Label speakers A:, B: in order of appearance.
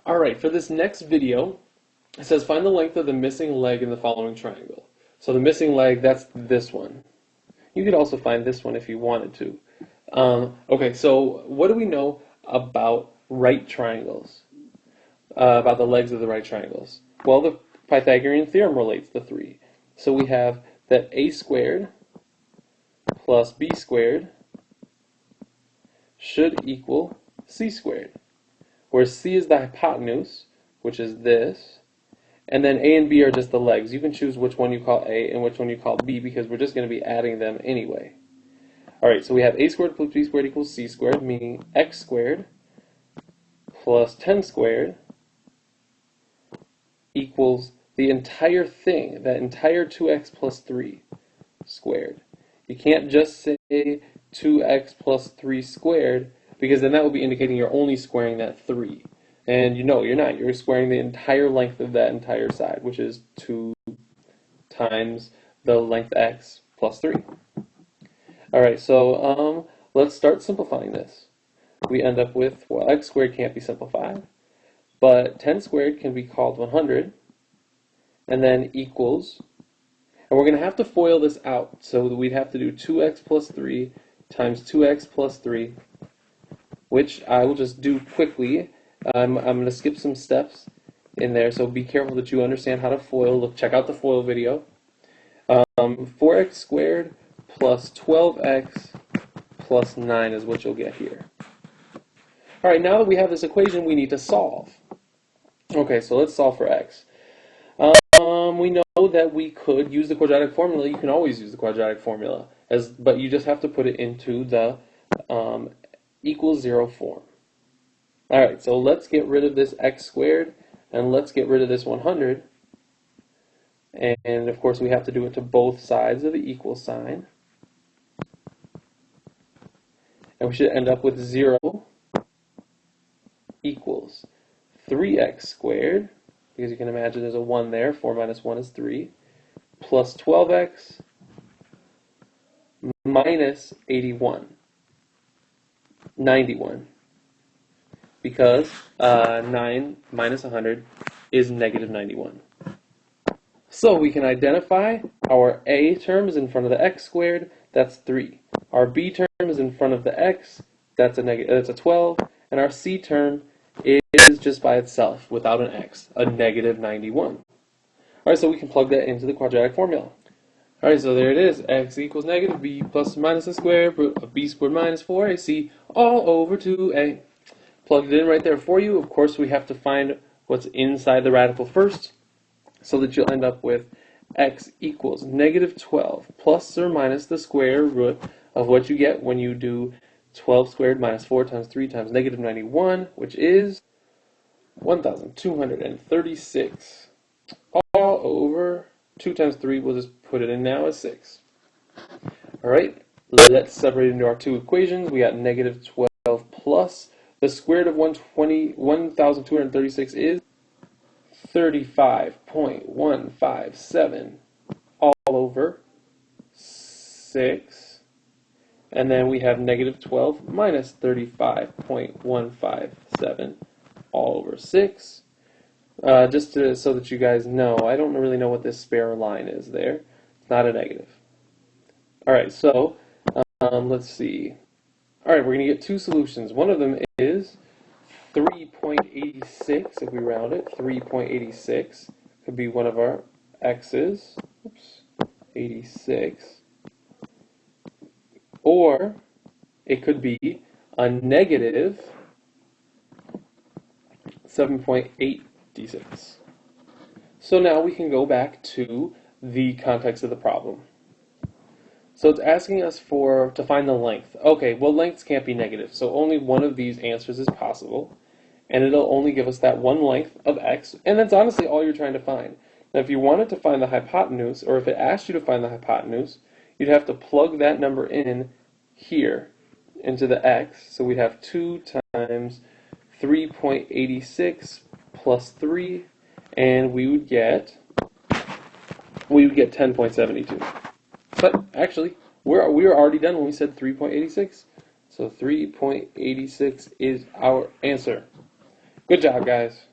A: Alright, for this next video, it says find the length of the missing leg in the following triangle. So the missing leg, that's this one. You could also find this one if you wanted to. Okay, so what do we know about right triangles? About the legs of the right triangles? Well, the Pythagorean theorem relates the three. So we have that a squared plus b squared should equal c squared, where c is the hypotenuse, which is this, and then a and b are just the legs. You can choose which one you call a and which one you call b because we're just going to be adding them anyway. Alright, so we have a squared plus b squared equals c squared, meaning x squared plus 10 squared equals the entire thing, that entire 2x plus 3 squared. You can't just say 2x plus 3 squared, because then that would be indicating you're only squaring that 3. And you know you're not. You're squaring the entire length of that entire side, which is 2 times the length x plus 3. Alright, so let's start simplifying this. We end up with, well, x squared can't be simplified, but 10 squared can be called 100, and then equals, and we're going to have to FOIL this out, so we'd have to do 2x plus 3 times 2x plus 3, which I will just do quickly. I'm going to skip some steps in there, so be careful that you understand how to FOIL. Look, check out the FOIL video. 4x squared plus 12x plus 9 is what you'll get here. Alright, now that we have this equation, we need to solve. Okay, so let's solve for x. We know that we could use the quadratic formula. You can always use the quadratic formula, but you just have to put it into the equals 0 form. Alright, so let's get rid of this x squared, and let's get rid of this 100. And of course we have to do it to both sides of the equal sign. And we should end up with 0 equals 3x squared, because you can imagine there's a 1 there, 4 minus 1 is 3, plus 12x minus 91, because 9 minus 100 is negative 91. So we can identify our a term is in front of the x squared, that's 3. Our b term is in front of the x, that's a 12, and our c term is just by itself, without an x, a negative 91. Alright, so we can plug that into the quadratic formula. Alright, so there it is. X equals negative b plus or minus the square root of b squared minus 4ac all over 2a. Plugged it in right there for you. Of course, we have to find what's inside the radical first, so that you'll end up with x equals negative 12 plus or minus the square root of what you get when you do 12 squared minus 4 times 3 times negative 91, which is 1,236. All over 2 times 3, we'll just put it in now as 6. Alright, let's separate it into our two equations. We got negative 12 plus the square root of 1,236 is 35.157 all over 6. And then we have negative 12 minus 35.157 all over 6. Just so that you guys know, I don't really know what this spare line is there. It's not a negative. Alright, so let's see. Alright, we're going to get two solutions. One of them is 3.86, if we round it. 3.86 could be one of our x's. Oops, 86. Or it could be a negative 7.86. So now we can go back to the context of the problem. So it's asking us to find the length. Okay, well, lengths can't be negative, so only one of these answers is possible, and it'll only give us that one length of x, and that's honestly all you're trying to find. Now, if you wanted to find the hypotenuse, or if it asked you to find the hypotenuse, you'd have to plug that number in here into the x, so we'd have 2 times 3.86 plus 3, and we would get 10.72. But actually, we were already done when we said 3.86. So 3.86 is our answer. Good job, guys.